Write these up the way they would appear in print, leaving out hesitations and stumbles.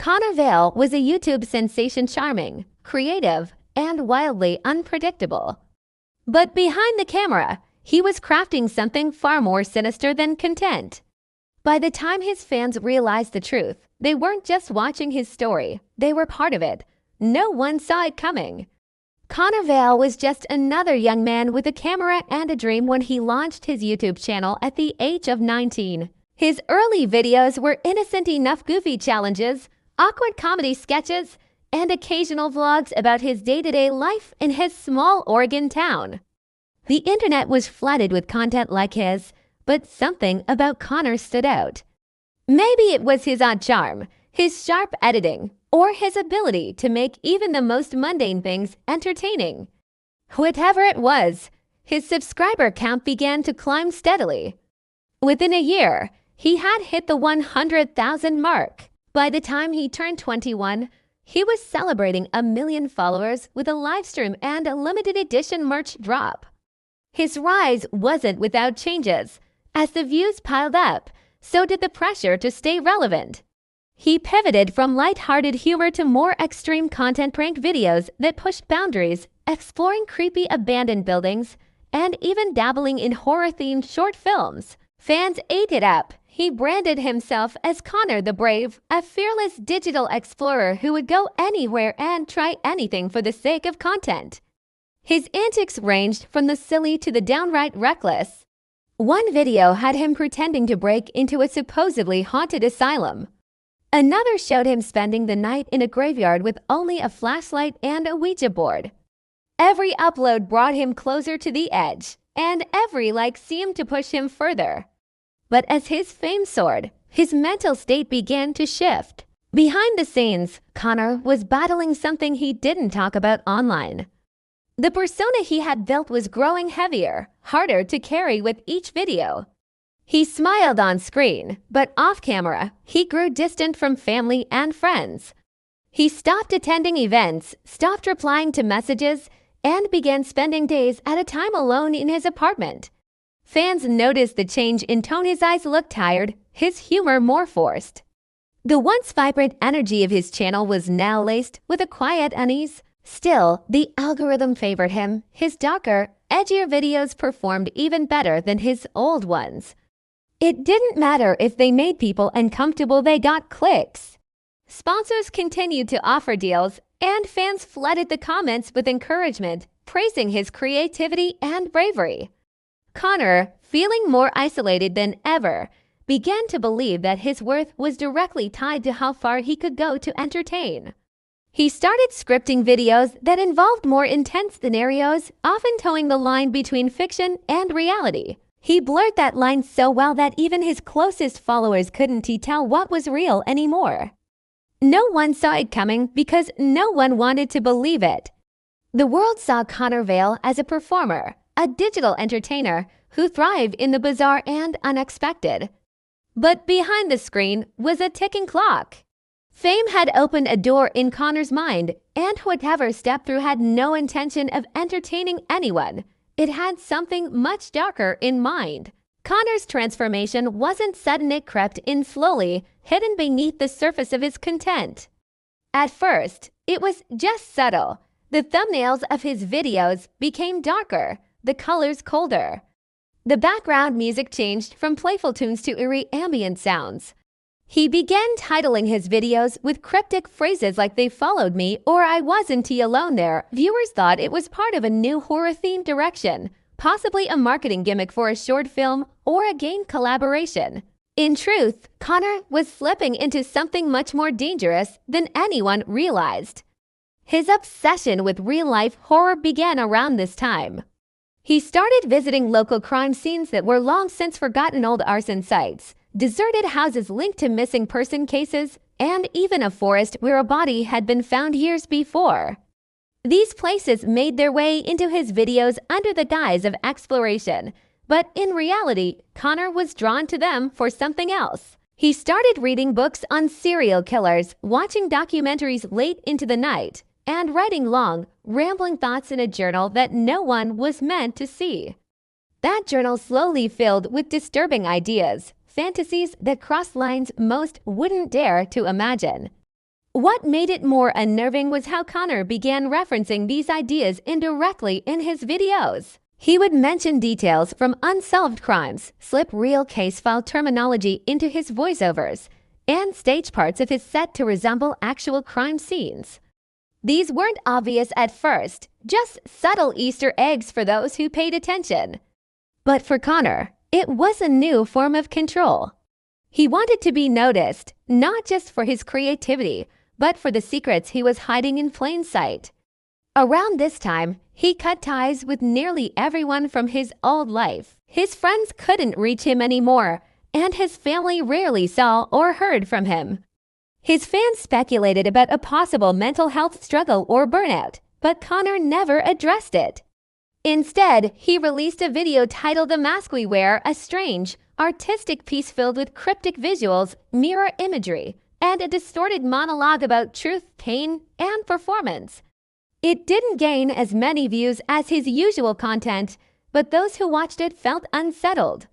Connor Vale was a YouTube sensation, charming, creative, and wildly unpredictable. But behind the camera, he was crafting something far more sinister than content. By the time his fans realized the truth, they weren't just watching his story, they were part of it. No one saw it coming. Connor Vale was just another young man with a camera and a dream when he launched his YouTube channel at the age of 19. His early videos were innocent enough goofy challenges, awkward comedy sketches, and occasional vlogs about his day-to-day life in his small Oregon town. The internet was flooded with content like his, but something about Connor stood out. Maybe it was his odd charm, his sharp editing, or his ability to make even the most mundane things entertaining. Whatever it was, his subscriber count began to climb steadily. Within a year, he had hit the 100,000 mark. By the time he turned 21, he was celebrating 1 million followers with a livestream and a limited edition merch drop. His rise wasn't without changes. As the views piled up, so did the pressure to stay relevant. He pivoted from light-hearted humor to more extreme content, prank videos that pushed boundaries, exploring creepy abandoned buildings, and even dabbling in horror-themed short films. Fans ate it up. He branded himself as Connor the Brave, a fearless digital explorer who would go anywhere and try anything for the sake of content. His antics ranged from the silly to the downright reckless. One video had him pretending to break into a supposedly haunted asylum. Another showed him spending the night in a graveyard with only a flashlight and a Ouija board. Every upload brought him closer to the edge, and every like seemed to push him further. But as his fame soared, his mental state began to shift. Behind the scenes, Connor was battling something he didn't talk about online. The persona he had built was growing heavier, harder to carry with each video. He smiled on screen, but off camera, he grew distant from family and friends. He stopped attending events, stopped replying to messages, and began spending days at a time alone in his apartment. Fans noticed the change in tone. His eyes looked tired, his humor more forced. The once vibrant energy of his channel was now laced with a quiet unease. Still, the algorithm favored him. His darker, edgier videos performed even better than his old ones. It didn't matter if they made people uncomfortable, they got clicks. Sponsors continued to offer deals, and fans flooded the comments with encouragement, praising his creativity and bravery. Connor, feeling more isolated than ever, began to believe that his worth was directly tied to how far he could go to entertain. He started scripting videos that involved more intense scenarios, often towing the line between fiction and reality. He blurred that line so well that even his closest followers couldn't tell what was real anymore. No one saw it coming because no one wanted to believe it. The world saw Connor Vale as a performer, a digital entertainer who thrived in the bizarre and unexpected. But behind the screen was a ticking clock. Fame had opened a door in Connor's mind, and whatever stepped through had no intention of entertaining anyone. It had something much darker in mind. Connor's transformation wasn't sudden, it crept in slowly, hidden beneath the surface of his content. At first, it was just subtle. The thumbnails of his videos became darker, the colors colder. The background music changed from playful tunes to eerie ambient sounds. He began titling his videos with cryptic phrases like "they followed me" or "I wasn't alone there." Viewers thought it was part of a new horror-themed direction, possibly a marketing gimmick for a short film or a game collaboration. In truth, Connor was slipping into something much more dangerous than anyone realized. His obsession with real-life horror began around this time. He started visiting local crime scenes that were long since forgotten, old arson sites, deserted houses linked to missing person cases, and even a forest where a body had been found years before. These places made their way into his videos under the guise of exploration, but in reality, Connor was drawn to them for something else. He started reading books on serial killers, watching documentaries late into the night, and writing long, rambling thoughts in a journal that no one was meant to see. That journal slowly filled with disturbing ideas, fantasies that crossed lines most wouldn't dare to imagine. What made it more unnerving was how Connor began referencing these ideas indirectly in his videos. He would mention details from unsolved crimes, slip real case file terminology into his voiceovers, and stage parts of his set to resemble actual crime scenes. These weren't obvious at first, just subtle Easter eggs for those who paid attention. But for Connor, it was a new form of control. He wanted to be noticed, not just for his creativity, but for the secrets he was hiding in plain sight. Around this time, he cut ties with nearly everyone from his old life. His friends couldn't reach him anymore, and his family rarely saw or heard from him. His fans speculated about a possible mental health struggle or burnout, but Connor never addressed it. Instead, he released a video titled "The Mask We Wear," a strange, artistic piece filled with cryptic visuals, mirror imagery, and a distorted monologue about truth, pain, and performance. It didn't gain as many views as his usual content, but those who watched it felt unsettled.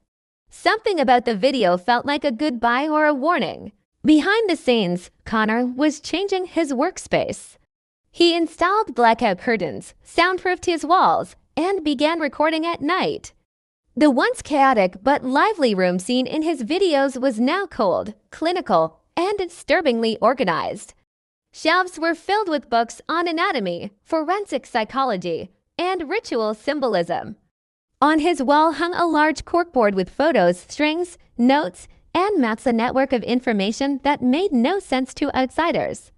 Something about the video felt like a goodbye or a warning. Behind the scenes, Connor was changing his workspace. He installed blackout curtains, soundproofed his walls, and began recording at night. The once chaotic but lively room seen in his videos was now cold, clinical, and disturbingly organized. Shelves were filled with books on anatomy, forensic psychology, and ritual symbolism. On his wall hung a large corkboard with photos, strings, notes, and maps, a network of information that made no sense to outsiders.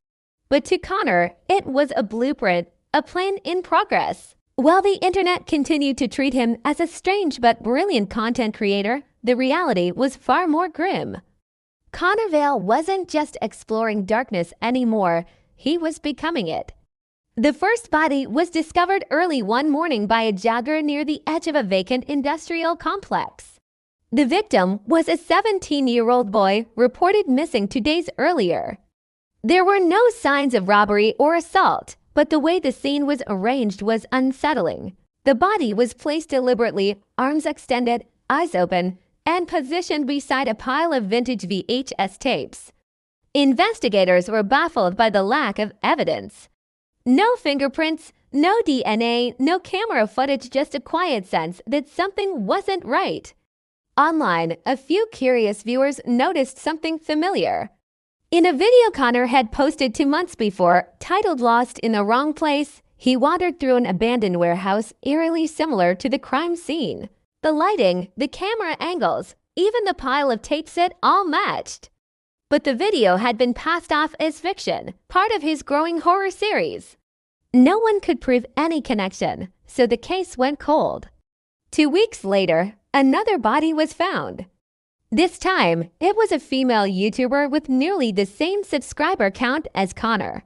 But to Connor, it was a blueprint, a plan in progress. While the internet continued to treat him as a strange but brilliant content creator, the reality was far more grim. Connor Vale wasn't just exploring darkness anymore, he was becoming it. The first body was discovered early one morning by a jogger near the edge of a vacant industrial complex. The victim was a 17-year-old boy reported missing 2 days earlier. There were no signs of robbery or assault, but the way the scene was arranged was unsettling. The body was placed deliberately, arms extended, eyes open, and positioned beside a pile of vintage VHS tapes. Investigators were baffled by the lack of evidence. No fingerprints, no DNA, no camera footage, just a quiet sense that something wasn't right. Online, a few curious viewers noticed something familiar. In a video Connor had posted 2 months before, titled "Lost in the Wrong Place," he wandered through an abandoned warehouse eerily similar to the crime scene. The lighting, the camera angles, even the pile of tapes, it all matched. But the video had been passed off as fiction, part of his growing horror series. No one could prove any connection, so the case went cold. 2 weeks later, another body was found. This time, it was a female YouTuber with nearly the same subscriber count as Connor.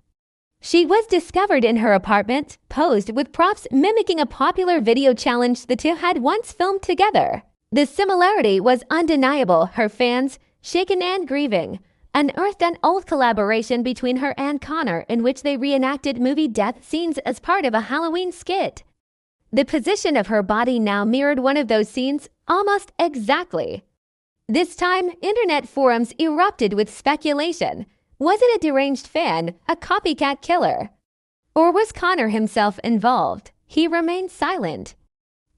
She was discovered in her apartment, posed with props mimicking a popular video challenge the two had once filmed together. The similarity was undeniable. Her fans, shaken and grieving, unearthed an old collaboration between her and Connor in which they reenacted movie death scenes as part of a Halloween skit. The position of her body now mirrored one of those scenes almost exactly. This time, internet forums erupted with speculation. Was it a deranged fan, a copycat killer? Or was Connor himself involved? He remained silent.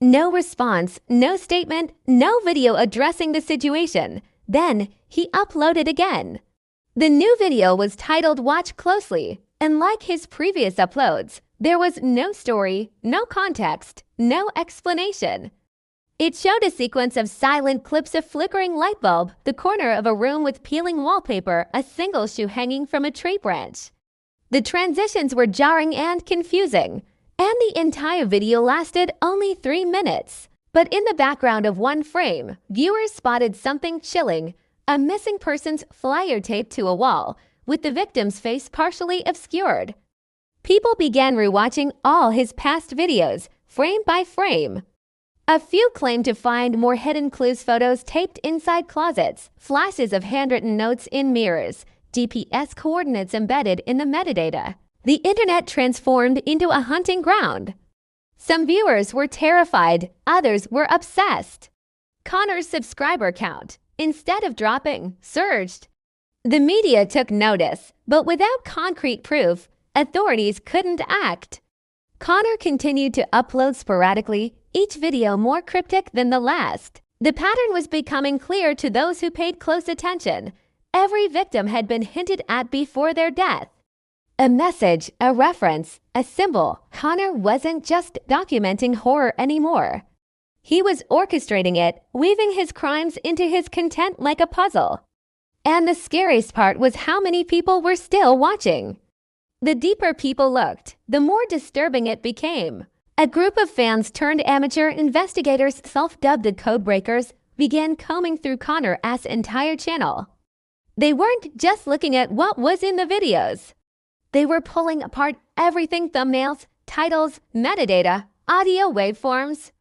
No response, no statement, no video addressing the situation. Then, he uploaded again. The new video was titled "Watch Closely," and like his previous uploads, there was no story, no context, no explanation. It showed a sequence of silent clips, of flickering light bulb, the corner of a room with peeling wallpaper, a single shoe hanging from a tree branch. The transitions were jarring and confusing, and the entire video lasted only 3 minutes. But in the background of one frame, viewers spotted something chilling, a missing person's flyer taped to a wall, with the victim's face partially obscured. People began rewatching all his past videos, frame by frame. A few claimed to find more hidden clues, photos taped inside closets, flashes of handwritten notes in mirrors, GPS coordinates embedded in the metadata. The internet transformed into a hunting ground. Some viewers were terrified, others were obsessed. Connor's subscriber count, instead of dropping, surged. The media took notice, but without concrete proof, authorities couldn't act. Connor continued to upload sporadically, each video more cryptic than the last. The pattern was becoming clear to those who paid close attention. Every victim had been hinted at before their death. A message, a reference, a symbol. Connor wasn't just documenting horror anymore. He was orchestrating it, weaving his crimes into his content like a puzzle. And the scariest part was how many people were still watching. The deeper people looked, the more disturbing it became. A group of fans turned amateur investigators, self-dubbed the Codebreakers, began combing through Connor's entire channel. They weren't just looking at what was in the videos. They were pulling apart everything: thumbnails, titles, metadata, audio waveforms.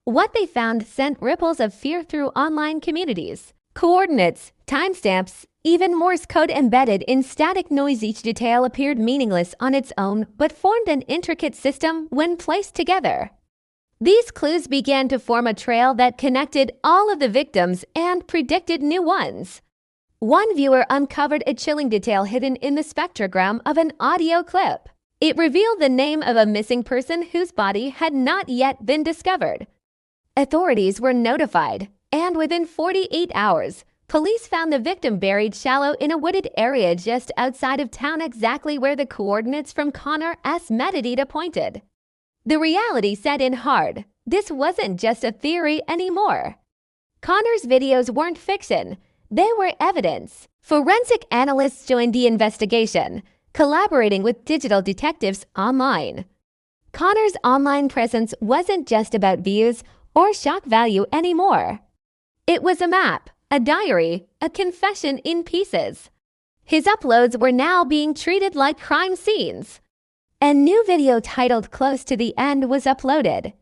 What they found sent ripples of fear through online communities. Coordinates, timestamps, even Morse code embedded in static noise. Each detail appeared meaningless on its own, but formed an intricate system when placed together. These clues began to form a trail that connected all of the victims and predicted new ones. One viewer uncovered a chilling detail hidden in the spectrogram of an audio clip. It revealed the name of a missing person whose body had not yet been discovered. Authorities were notified, and within 48 hours, police found the victim buried shallow in a wooded area just outside of town, exactly where the coordinates from Connor's metadata pointed. The reality set in hard. This wasn't just a theory anymore. Connor's videos weren't fiction. They were evidence. Forensic analysts joined the investigation, collaborating with digital detectives online. Connor's online presence wasn't just about views or shock value anymore. It was a map, a diary, a confession in pieces. His uploads were now being treated like crime scenes. A new video titled "Close to the End" was uploaded.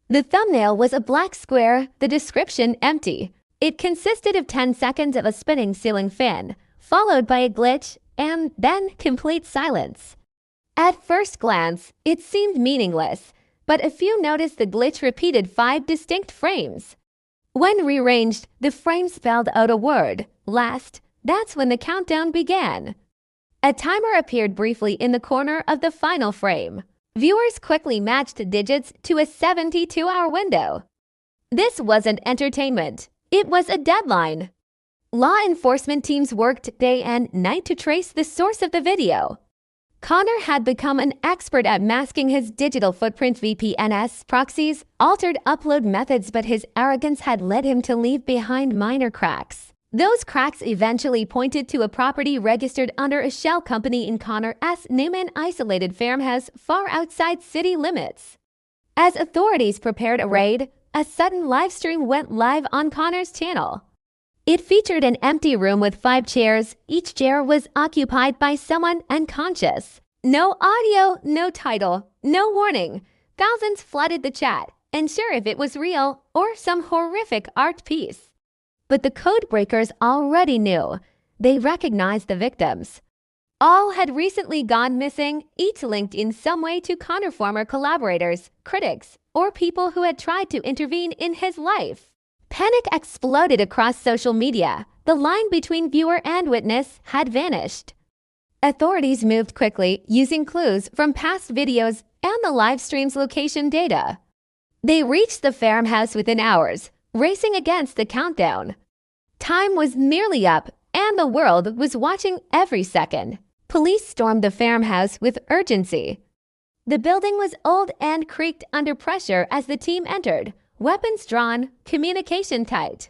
The thumbnail was a black square, the description empty. It consisted of 10 seconds of a spinning ceiling fan, followed by a glitch, and then complete silence. At first glance, it seemed meaningless, but a few noticed the glitch repeated 5 distinct frames. When rearranged, the frame spelled out a word, "last." That's when the countdown began. A timer appeared briefly in the corner of the final frame. Viewers quickly matched the digits to a 72-hour window. This wasn't entertainment. It was a deadline. Law enforcement teams worked day and night to trace the source of the video. Connor had become an expert at masking his digital footprint. VPNs, proxies, altered upload methods, but his arrogance had led him to leave behind minor cracks. Those cracks eventually pointed to a property registered under a shell company in Connor's name, an isolated farmhouse far outside city limits. As authorities prepared a raid, a sudden live stream went live on Connor's channel. It featured an empty room with 5 chairs. Each chair was occupied by someone unconscious. No audio, no title, no warning. Thousands flooded the chat, unsure if it was real or some horrific art piece. But the Codebreakers already knew. They recognized the victims. All had recently gone missing, each linked in some way to Connor, former collaborators, critics, or people who had tried to intervene in his life. Panic exploded across social media. The line between viewer and witness had vanished. Authorities moved quickly, using clues from past videos and the live stream's location data. They reached the farmhouse within hours, racing against the countdown. Time was nearly up, and the world was watching every second. Police stormed the farmhouse with urgency. The building was old and creaked under pressure as the team entered, weapons drawn, communication tight.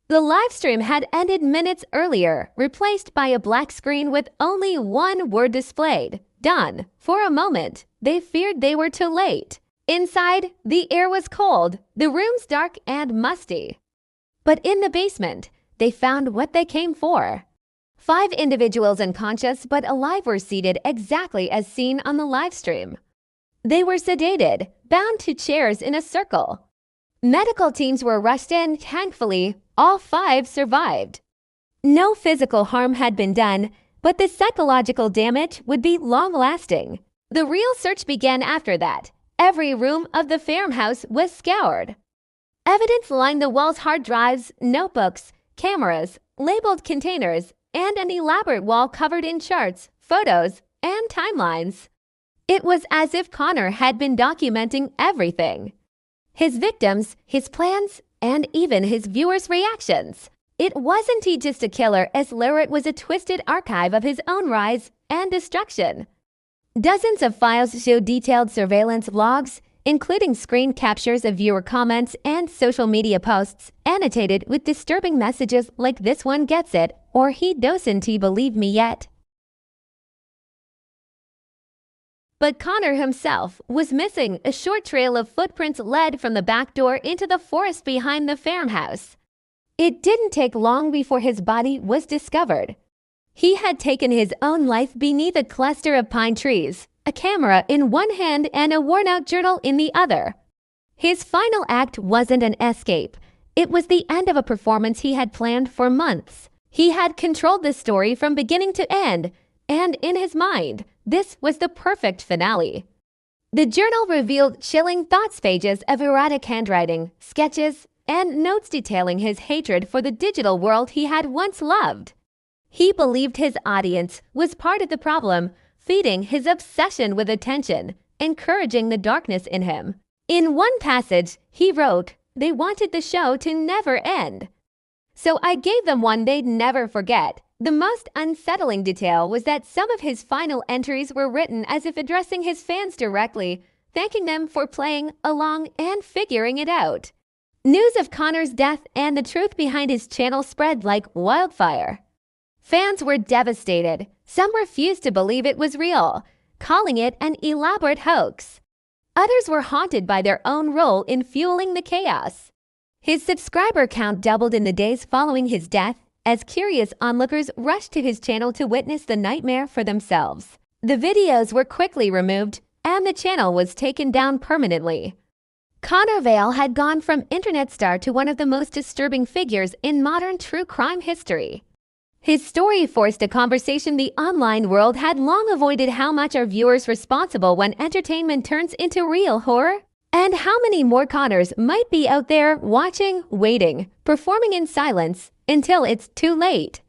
The live stream had ended minutes earlier, replaced by a black screen with only one word displayed: done. For a moment, they feared they were too late. Inside, the air was cold, the rooms dark and musty. But in the basement, they found what they came for. 5 individuals unconscious but alive were seated exactly as seen on the live stream. They were sedated, bound to chairs in a circle. Medical teams were rushed in. Thankfully, all 5 survived. No physical harm had been done, but the psychological damage would be long-lasting. The real search began after that. Every room of the farmhouse was scoured. Evidence lined the walls: hard drives, notebooks, cameras, labeled containers, and an elaborate wall covered in charts, photos, and timelines. It was as if Connor had been documenting everything. His victims, his plans, and even his viewers' reactions. It wasn't he just a killer as Larrett was a twisted archive of his own rise and destruction. Dozens of files show detailed surveillance logs, including screen captures of viewer comments and social media posts, annotated with disturbing messages like "this one gets it" or "he doesn't believe me yet." But Connor himself was missing. A short trail of footprints led from the back door into the forest behind the farmhouse. It didn't take long before his body was discovered. He had taken his own life beneath a cluster of pine trees, a camera in one hand and a worn-out journal in the other. His final act wasn't an escape. It was the end of a performance he had planned for months. He had controlled this story from beginning to end, and in his mind, this was the perfect finale. The journal revealed chilling thoughts pages of erotic handwriting, sketches, and notes detailing his hatred for the digital world he had once loved. He believed his audience was part of the problem, feeding his obsession with attention, encouraging the darkness in him. In one passage, he wrote, "They wanted the show to never end. So I gave them one they'd never forget." The most unsettling detail was that some of his final entries were written as if addressing his fans directly, thanking them for playing along and figuring it out. News of Connor's death and the truth behind his channel spread like wildfire. Fans were devastated. Some refused to believe it was real, calling it an elaborate hoax. Others were haunted by their own role in fueling the chaos. His subscriber count doubled in the days following his death, as curious onlookers rushed to his channel to witness the nightmare for themselves. The videos were quickly removed, and the channel was taken down permanently. Connor Vale had gone from internet star to one of the most disturbing figures in modern true crime history. His story forced a conversation the online world had long avoided: how much are viewers responsible when entertainment turns into real horror? And how many more Connors might be out there watching, waiting, performing in silence until it's too late?